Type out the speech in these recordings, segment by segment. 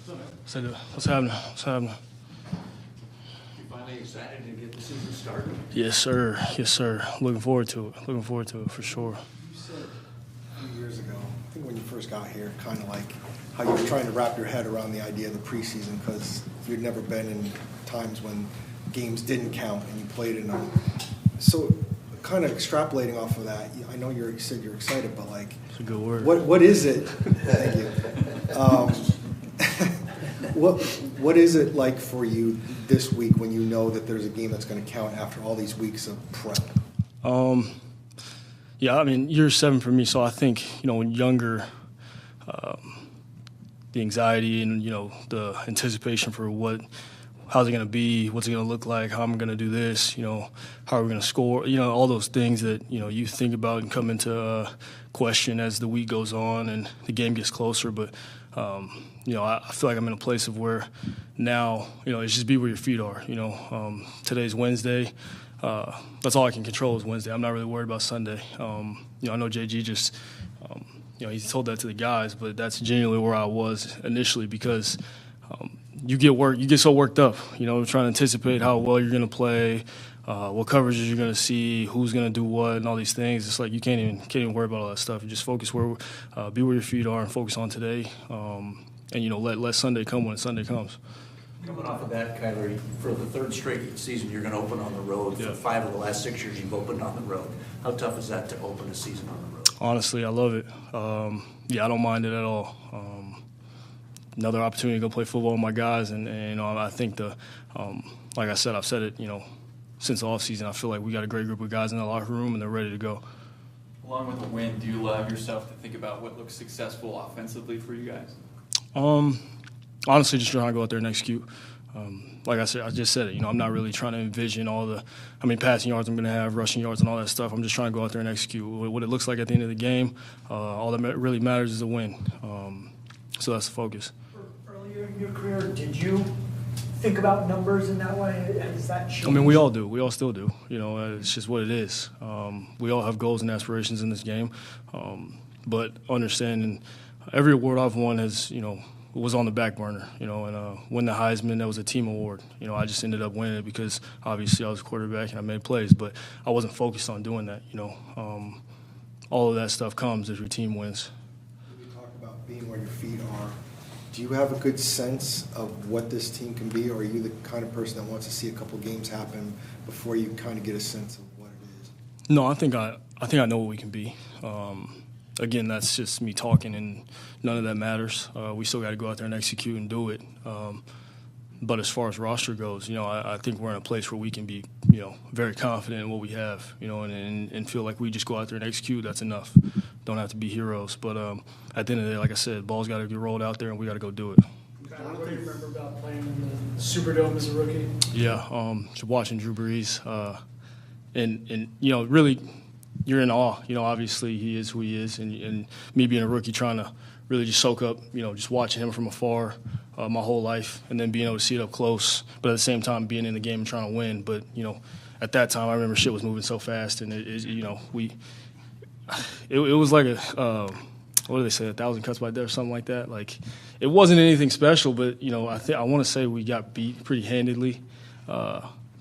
What's happening? What's happening? You finally excited to get the season started? Yes, sir. Yes, sir. Looking forward to it. Looking forward to it for sure. You said a few years ago, I think when you first got here, kind of like how you were trying to wrap your head around the idea of the preseason because you'd never been in times when games didn't count and you played in them. So kind of extrapolating off of that, I know you said you're excited, but like, It's a good word. what is it? Thank you. What is it like for you this week when you know that there's a game that's going to count after all these weeks of prep? Yeah, I mean, year 7 for me, so I think, when younger, the anxiety and, the anticipation for how's it going to be, what's it going to look like, how I'm going to do this, how are we going to score, all those things that, you think about and come into question as the week goes on and the game gets closer. But, I feel like I'm in a place of where now, it's just be where your feet are. Today's Wednesday. That's all I can control is Wednesday. I'm not really worried about Sunday. I know JG just, he's told that to the guys, but that's genuinely where I was initially because you get so worked up, trying to anticipate how well you're going to play, what coverages you're going to see, who's going to do what, and all these things. It's like you can't even worry about all that stuff. You just focus be where your feet are and focus on today, and let Sunday come when Sunday comes. Coming off of that, Kyler, for the third straight season, you're going to open on the road. For 5 of the last 6 years, you've opened on the road. How tough is that to open a season on the road? Honestly, I love it. I don't mind it at all. Another opportunity to go play football with my guys, and I think like I said, I've said it, since the offseason, I feel like we got a great group of guys in the locker room, and they're ready to go. Along with the win, do you allow yourself to think about what looks successful offensively for you guys? Honestly, just trying to go out there and execute. Like I said, I just said it. I'm not really trying to envision passing yards I'm going to have, rushing yards, and all that stuff. I'm just trying to go out there and execute. What it looks like at the end of the game, all that really matters is the win. So that's the focus. Earlier in your career, did you think about numbers in that way? Has that changed? I mean, we all do. We all still do. It's just what it is. We all have goals and aspirations in this game. But understanding every award I've won has, was on the back burner, and win the Heisman, that was a team award. I just ended up winning it because obviously I was a quarterback and I made plays, but I wasn't focused on doing that, all of that stuff comes as your team wins. When you talk about being where your feet are, do you have a good sense of what this team can be, or are you the kind of person that wants to see a couple games happen before you kind of get a sense of what it is? No, I think I know what we can be. Again, that's just me talking, and none of that matters. We still got to go out there and execute and do it. But as far as roster goes, I think we're in a place where we can be, very confident in what we have, and feel like we just go out there and execute. That's enough. Don't have to be heroes. But at the end of the day, like I said, ball's got to get rolled out there, and we got to go do it. What do you remember about playing in the Superdome as a rookie? Yeah, just watching Drew Brees, and really. You're in awe. Obviously he is who he is, and me being a rookie trying to really just soak up, just watching him from afar my whole life, and then being able to see it up close, but at the same time being in the game and trying to win. But, at that time I remember shit was moving so fast, and it was like what do they say, 1,000 cuts by death or something like that. Like, it wasn't anything special, but, I want to say we got beat pretty handedly.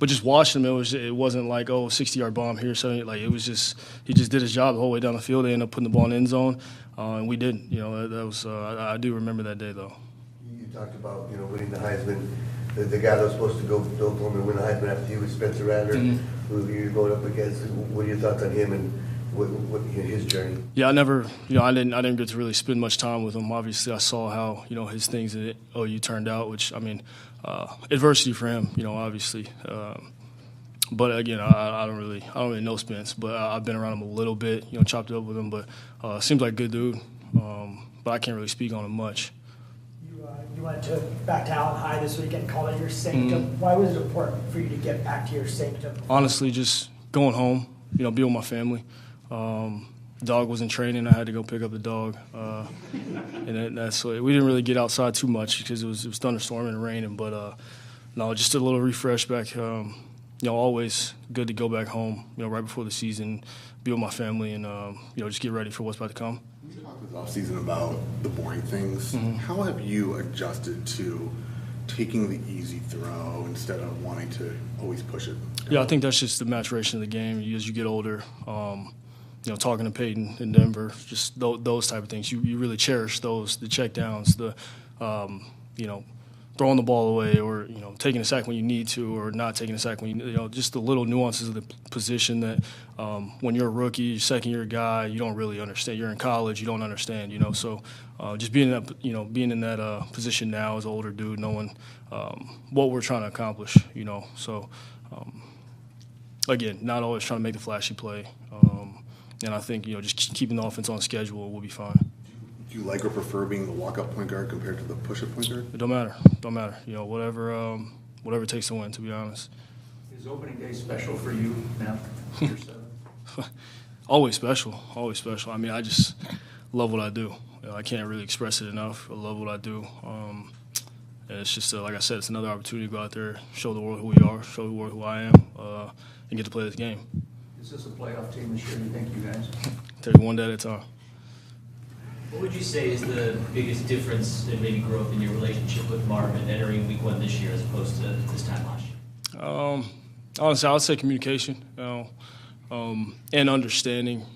But just watching him, it wasn't like, 60-yard bomb here. So like it was just he just did his job the whole way down the field. They ended up putting the ball in the end zone, and we didn't. That was I do remember that day though. You talked about winning the Heisman. The guy that was supposed to go to Oklahoma and win the Heisman after you was Spencer Rattler, who you're going up against. What are your thoughts on him and what his journey? Yeah, I never, I didn't get to really spend much time with him. Obviously, I saw how his things at OU turned out, which adversity for him, obviously. But again, I don't really know Spence, but I've been around him a little bit, chopped it up with him. But seems like a good dude, but I can't really speak on him much. You went back to Allen High this weekend, called it your sanctum. Why was it important for you to get back to your sanctum? Honestly, just going home, be with my family. Dog was in training. I had to go pick up the dog, and that's we didn't really get outside too much because it was thunderstorming and raining. But no, just a little refresh back always good to go back home, right before the season, be with my family, and just get ready for what's about to come. You talked this offseason about the boring things. How have you adjusted to taking the easy throw instead of wanting to always push it? Yeah, I think that's just the maturation of the game. As you get older, talking to Peyton in Denver, just those type of things. You really cherish those, the checkdowns, the throwing the ball away, or taking a sack when you need to, or not taking a sack when just the little nuances of the position that when you're a rookie, second-year guy, you don't really understand. You're in college, you don't understand. So just being in that being in that position now as an older dude, knowing what we're trying to accomplish. So again, not always trying to make the flashy play, and I think just keeping the offense on schedule will be fine. Do you like or prefer being the walk-up point guard compared to the push-up point guard? It don't matter. Whatever it takes to win, to be honest. Is opening day special for you now? Always special. I mean, I just love what I do. I can't really express it enough. I love what I do. And it's just, like I said, it's another opportunity to go out there, show the world who we are, show the world who I am, and get to play this game. Is this a playoff team this year, you think, you guys? Take it one day at a time. What would you say is the biggest difference in maybe growth in your relationship with Marvin entering week 1 this year as opposed to this time last year? Honestly, I would say communication, and understanding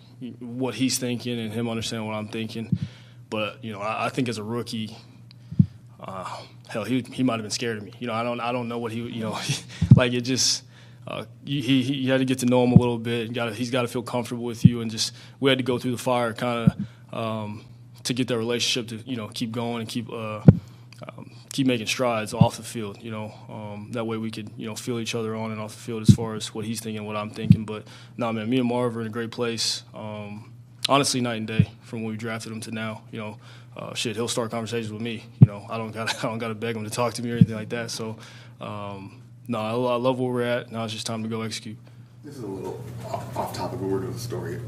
what he's thinking and him understanding what I'm thinking. But I think as a rookie, hell, he might have been scared of me. I don't know what he like it just. He had to get to know him a little bit. He's got to feel comfortable with you, and just we had to go through the fire kind of to get that relationship to keep going and keep making strides off the field. That way we could feel each other on and off the field as far as what he's thinking, what I'm thinking. But no, man, me and Marv are in a great place. Honestly, night and day from when we drafted him to now. He'll start conversations with me. I don't gotta beg him to talk to me or anything like that. So. No, I love where we're at. Now it's just time to go execute. This is a little off topic, but we're doing a story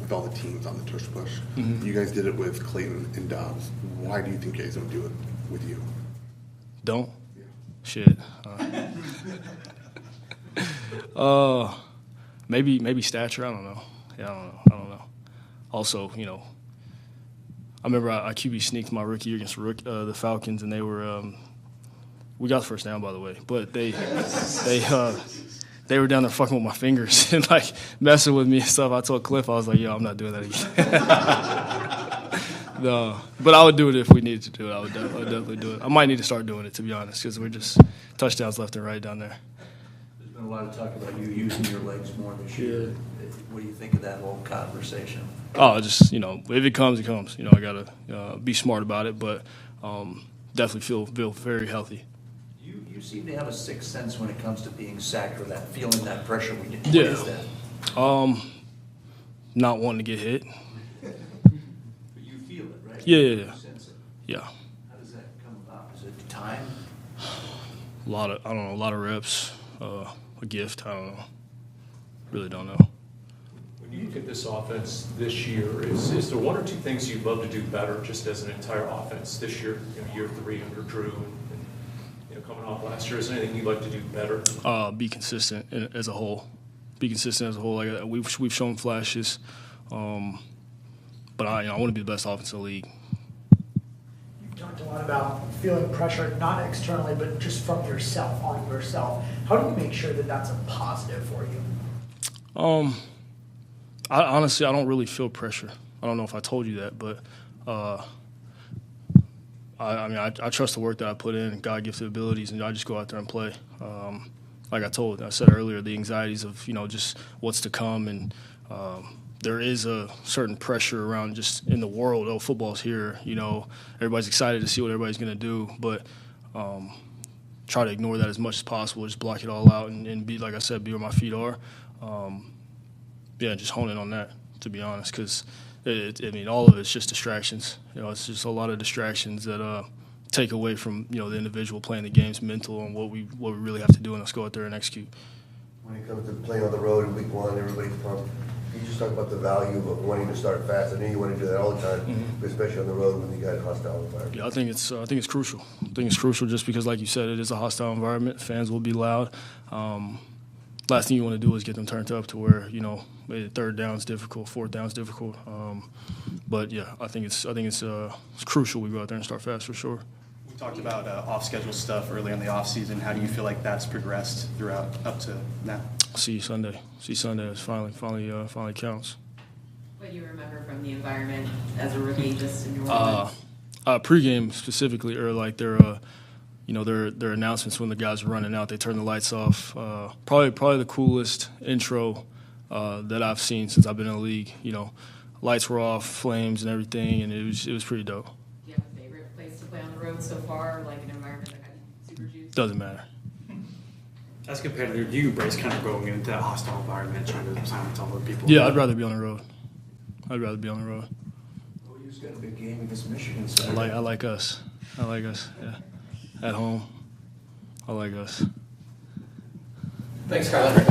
with all the teams on the tush push. You guys did it with Clayton and Dobbs. Why do you think you guys don't do it with you? Don't? Yeah. Shit. Maybe stature. I don't know. Yeah, I don't know. Also, I remember I QB sneaked my rookie year against the Falcons, and they were. We got the first down, by the way, but they were down there fucking with my fingers and like messing with me and stuff. I told Cliff, I was like, "Yo, I'm not doing that again." No, but I would do it if we needed to do it. I would definitely do it. I might need to start doing it, to be honest, because we're just touchdowns left and right down there. There's been a lot of talk about you using your legs more this year. Yeah. What do you think of that whole conversation? Oh, just if it comes, it comes. I gotta be smart about it, but definitely feel very healthy. You seem to have a sixth sense when it comes to being sacked or that feeling that pressure. What is that? Not wanting to get hit. But you feel it, right? Yeah. You sense it. Yeah. How does that come about? Is it time? A lot of reps, a gift. I don't know. Really don't know. When you look at this offense this year, is there one or two things you'd love to do better just as an entire offense this year, year 3 under Drew? Coming off last year, is there anything you'd like to do better? Be consistent as a whole. Like we've shown flashes, but I want to be the best offense in the league. You've talked a lot about feeling pressure, not externally, but just from yourself, on yourself. How do you make sure that that's a positive for you? Honestly, I don't really feel pressure. I don't know if I told you that, but. I trust the work that I put in, God-gifted abilities, and I just go out there and play. Like I said earlier, the anxieties of, just what's to come, and there is a certain pressure around just in the world. Oh, football's here, everybody's excited to see what everybody's going to do, but try to ignore that as much as possible, just block it all out and be, like I said, be where my feet are. Just hone in on that, to be honest, because all of it's just distractions. It's just a lot of distractions that take away from the individual playing the game's mental and what we really have to do, and let's go out there and execute. When it comes to playing on the road in week 1, everybody's pumped. You just talk about the value of wanting to start fast. I know you want to do that all the time, but especially on the road when you got a hostile environment. Yeah, I think it's crucial. I think it's crucial just because, like you said, it is a hostile environment. Fans will be loud. last thing you want to do is get them turned up to where, you know, maybe third down's difficult, fourth down's difficult. But yeah, I think it's crucial we go out there and start fast for sure. We talked about off-schedule stuff early in the offseason. How do you feel like that's progressed throughout up to now? See Sunday. It finally counts. What do you remember from the environment as a rookie, just in your moments? Pregame specifically, or like their announcements when the guys are running out, they turn the lights off. Probably the coolest intro that I've seen since I've been in the league. You know, lights were off, flames and everything, and it was pretty dope. Do you have a favorite place to play on the road so far, like an environment that got you super juiced? Doesn't matter. As a competitor, do you embrace kind of going into that hostile environment, trying to silence all the people? Yeah, I'd rather be on the road. Oh, you've got a big game against Michigan. So I like us. Yeah. At home, I like us. thanks, Kyler.